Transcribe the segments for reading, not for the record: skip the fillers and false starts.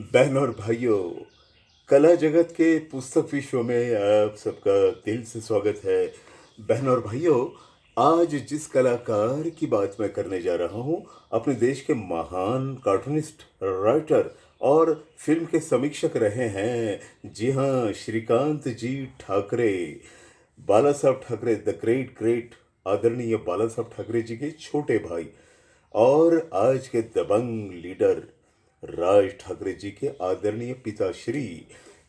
बहन और भाइयों, कला जगत के पुस्तक विश्व में आप सबका दिल से स्वागत है। बहन और भाइयों, आज जिस कलाकार की बात मैं करने जा रहा हूँ, अपने देश के महान कार्टूनिस्ट, राइटर और फिल्म के समीक्षक रहे हैं। जी हाँ, श्रीकांत जी ठाकरे। बाला साहब ठाकरे, द ग्रेट ग्रेट आदरणीय बाला साहब ठाकरे जी के छोटे भाई और आज के दबंग लीडर राज ठाकरे जी के आदरणीय पिताश्री।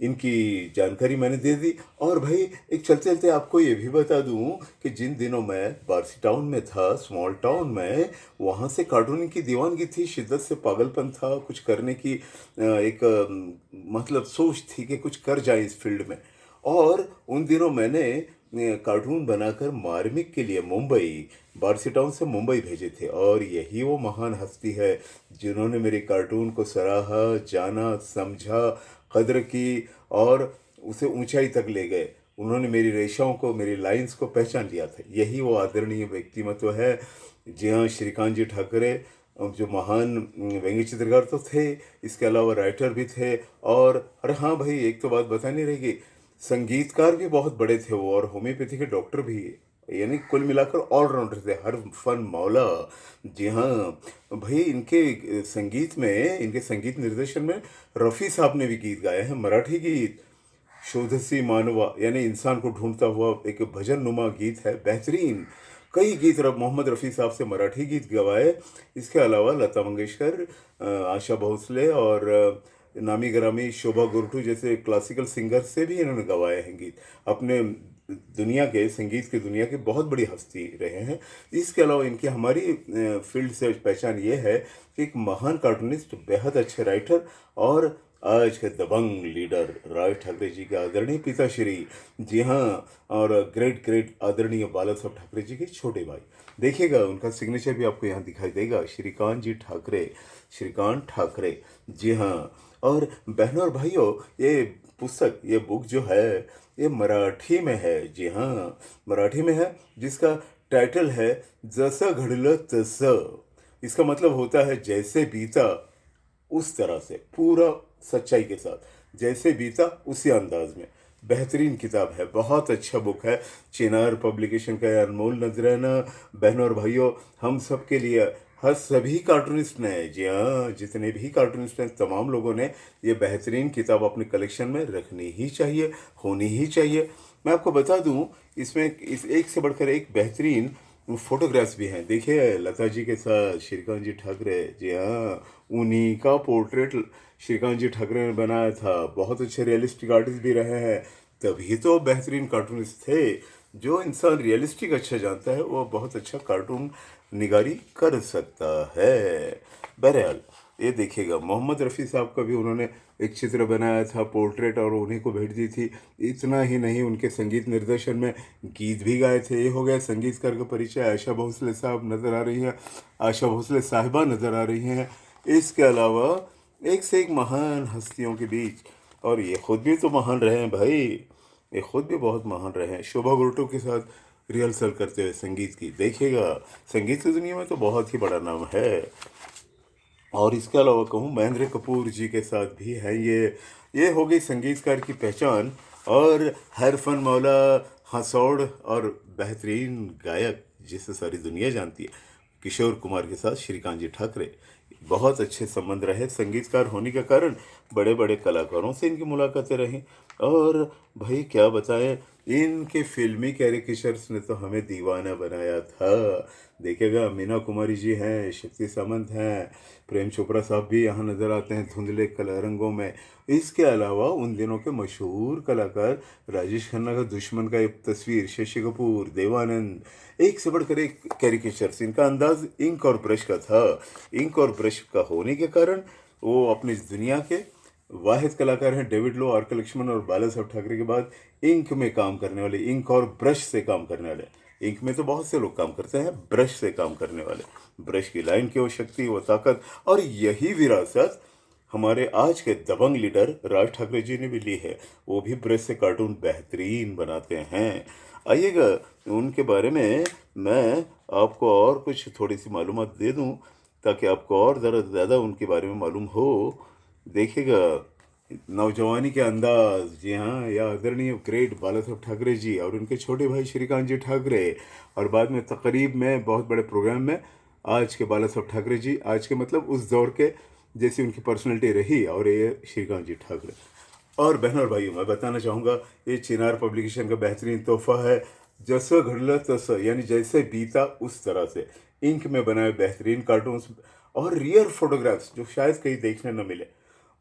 इनकी जानकारी मैंने दे दी। और भाई, एक चलते चलते आपको ये भी बता दूं कि जिन दिनों मैं बार्सी टाउन में था, स्मॉल टाउन में, वहाँ से कार्टूनिंग की दीवानगी थी, शिद्दत से पागलपन था, कुछ करने की एक मतलब सोच थी कि कुछ कर जाए इस फील्ड में। और उन दिनों मैंने कार्टून बनाकर मार्मिक के लिए मुंबई, बार्सी टाउन से मुंबई भेजे थे। और यही वो महान हस्ती है जिन्होंने मेरे कार्टून को सराहा, जाना, समझा, कद्र की और उसे ऊंचाई तक ले गए। उन्होंने मेरी रेशाओं को, मेरी लाइंस को पहचान लिया था। यही वो आदरणीय व्यक्तिमत्व है। जी हाँ, श्रीकांत जी ठाकरे जो महान व्यंग्य चित्रकार तो थे, इसके अलावा राइटर भी थे। और अरे हाँ भाई, एक तो बात बतानी रहेगी, संगीतकार भी बहुत बड़े थे वो, और होम्योपैथी के डॉक्टर भी। यानी कुल मिलाकर ऑलराउंडर थे, हर फन मौला। जी हाँ भाई, इनके संगीत में, इनके संगीत निर्देशन में रफ़ी साहब ने भी गीत गाए हैं, मराठी गीत। शोधसी मानवा यानी इंसान को ढूंढता हुआ एक भजन नुमा गीत है, बेहतरीन। कई गीत मोहम्मद रफ़ी साहब से मराठी गीत गवाए। इसके अलावा लता मंगेशकर, आशा भोसले और नामी ग्रामी शोभा गुरटू जैसे क्लासिकल सिंगर से भी इन्होंने गवाए हैं गीत। अपने दुनिया के, संगीत की दुनिया के बहुत बड़ी हस्ती रहे हैं। इसके अलावा इनकी हमारी फील्ड से पहचान ये है कि एक महान कार्टूनिस्ट, बेहद अच्छे राइटर और आज के दबंग लीडर राज ठाकरे जी के आदरणीय पिताश्री। जी हाँ, और ग्रेट ग्रेट आदरणीय बाला साहब ठाकरे जी के छोटे भाई। देखिएगा, उनका सिग्नेचर भी आपको यहाँ दिखाई देगा, श्रीकांत जी ठाकरे, श्रीकांत ठाकरे। जी हाँ। और बहनों और भाइयों, ये पुस्तक, ये बुक जो है, ये मराठी में है। जी हाँ, मराठी में है, जिसका टाइटल है जसं घडलं तसं। इसका मतलब होता है जैसे बीता उस तरह से, पूरा सच्चाई के साथ, जैसे बीता उसी अंदाज में। बेहतरीन किताब है, बहुत अच्छा बुक है। चिनार पब्लिकेशन का ये अनमोल नजराना। बहनों और भाइयों, हम सब के लिए, हर सभी कार्टूनिस्ट ने, जी हाँ, जितने भी कार्टूनिस्ट हैं, तमाम लोगों ने ये बेहतरीन किताब अपने कलेक्शन में रखनी ही चाहिए, होनी ही चाहिए। मैं आपको बता दूं, इसमें इस एक से बढ़कर एक बेहतरीन फोटोग्राफ्स भी हैं। देखिए, लता जी के साथ श्रीकांत जी ठाकरे, जी हाँ, उन्हीं का पोर्ट्रेट श्रीकांत जी ठाकरे ने बनाया था। बहुत अच्छे रियलिस्टिक आर्टिस्ट भी रहे हैं, तभी तो बेहतरीन कार्टूनिस्ट थे। जो इंसान रियलिस्टिक अच्छा जानता है, वो बहुत अच्छा कार्टून निगारी कर सकता है। बहरहाल, ये देखिएगा, मोहम्मद रफ़ी साहब का भी उन्होंने एक चित्र बनाया था, पोर्ट्रेट, और उन्हीं को भेज दी थी। इतना ही नहीं, उनके संगीत निर्देशन में गीत भी गाए थे। ये हो गया संगीतकार का परिचय। आशा भोसले साहब नज़र आ रही हैं, आशा भोसले साहिबा नज़र आ रही हैं। इसके अलावा एक से एक महान हस्तियों के बीच, और ये खुद भी तो महान रहे हैं भाई, ये खुद भी बहुत महान रहे हैं, शोभा गुरटू के साथ रिहर्सल करते हुए संगीत की। देखिएगा, संगीत की दुनिया में तो बहुत ही बड़ा नाम है। और इसके अलावा कहूँ, महेंद्र कपूर जी के साथ भी है ये हो गई संगीतकार की पहचान। और हर फन मौला, हंसौड़ और बेहतरीन गायक जिसे सारी दुनिया जानती है, किशोर कुमार के साथ श्रीकांत जी ठाकरे। बहुत अच्छे संबंध रहे, संगीतकार होने के कारण बड़े बड़े कलाकारों से इनकी मुलाकातें रहीं। और भाई क्या बताएं, इनके फिल्मी कैरिकेचर्स ने तो हमें दीवाना बनाया था। देखिएगा, मीना कुमारी जी हैं, शक्ति सामंत हैं, प्रेम चोपड़ा साहब भी यहाँ नज़र आते हैं धुंधले कलरंगों में। इसके अलावा उन दिनों के मशहूर कलाकार, राजेश खन्ना का दुश्मन का एक तस्वीर, शशि कपूर, देवानंद, एक से बढ़कर एक कैरिकेचर्स। इनका अंदाज इंक और ब्रश का था। इंक और ब्रश का होने के कारण वो अपनी इस दुनिया के वाहिद कलाकार हैं। डेविड लो, आर के लक्ष्मण और बाला साहब ठाकरे के बाद इंक में काम करने वाले, इंक और ब्रश से काम करने वाले। इंक में तो बहुत से लोग काम करते हैं, ब्रश से काम करने वाले, ब्रश की लाइन की वो शक्ति, वो ताकत, और यही विरासत हमारे आज के दबंग लीडर राज ठाकरे जी ने भी ली है। वो भी ब्रश से कार्टून बेहतरीन बनाते हैं। आइएगा, उनके बारे में मैं आपको और कुछ थोड़ी सी मालूमात दे दूं, ताकि आपको और ज़रा ज़्यादा उनके बारे में मालूम हो। देखिएगा नौजवानी के अंदाज, जी हाँ, या आदरणीय ग्रेट बाला साहब ठाकरे जी और उनके छोटे भाई श्रीकांत जी ठाकरे, और बाद में तकरीब में बहुत बड़े प्रोग्राम में आज के बाला साहब ठाकरे जी, आज के मतलब उस दौर के जैसी उनकी पर्सनैलिटी रही, और ये श्रीकांत जी ठाकरे। और बहनों और भाइयों, मैं बताना चाहूँगा ये चिनार पब्लिकेशन का बेहतरीन तोहफा है। जसं घडलं तसं, यानी जैसे बीता उस तरह से इंक में बनाए बेहतरीन कार्टून्स और रियल फोटोग्राफ्स जो शायद कहीं देखने न मिले,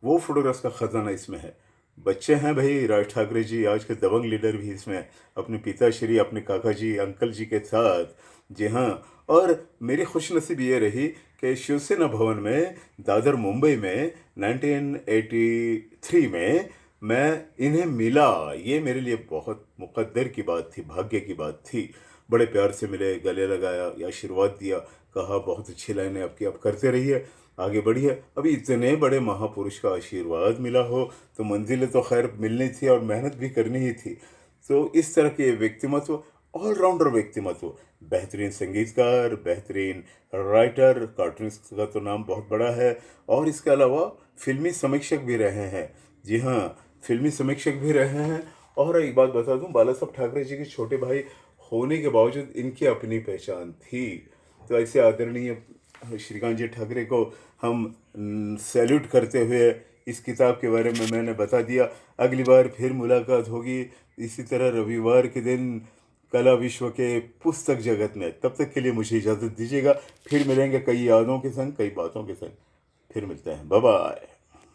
वो फोटोग्राफ्स का खजाना इसमें है। बच्चे हैं भाई राज ठाकरे जी, आज के दबंग लीडर भी इसमें अपने पिताश्री, अपने काका जी, अंकल जी के साथ। जी हाँ। और मेरी खुशनसीबी ये रही कि शिवसेना भवन में दादर मुंबई में 1983 में मैं इन्हें मिला। ये मेरे लिए बहुत मुकद्दर की बात थी, भाग्य की बात थी। बड़े प्यार से मिले, गले लगाया, आशीर्वाद दिया, कहा बहुत अच्छी लाइनें आपकी, आप करते रहिए, आगे बढ़िए। अभी इतने बड़े महापुरुष का आशीर्वाद मिला हो तो मंजिलें तो खैर मिलनी थी और मेहनत भी करनी ही थी। तो इस तरह के व्यक्तिमत्व, ऑलराउंडर व्यक्तिमत्व, बेहतरीन संगीतकार, बेहतरीन राइटर, कार्टूनिस्ट का तो नाम बहुत बड़ा है, और इसके अलावा फिल्मी समीक्षक भी रहे हैं। जी हाँ, फिल्मी समीक्षक भी रहे हैं। और एक बात बता दूं, बाला साहब ठाकरे जी के छोटे भाई होने के बावजूद इनकी अपनी पहचान थी। तो ऐसे आदरणीय श्रीकांत जी ठाकरे को हम सैल्यूट करते हुए इस किताब के बारे में मैंने बता दिया। अगली बार फिर मुलाकात होगी इसी तरह रविवार के दिन कला विश्व के पुस्तक जगत में। तब तक के लिए मुझे इजाज़त दीजिएगा। फिर मिलेंगे कई यादों के संग, कई बातों के संग। फिर मिलते हैं। Bye bye.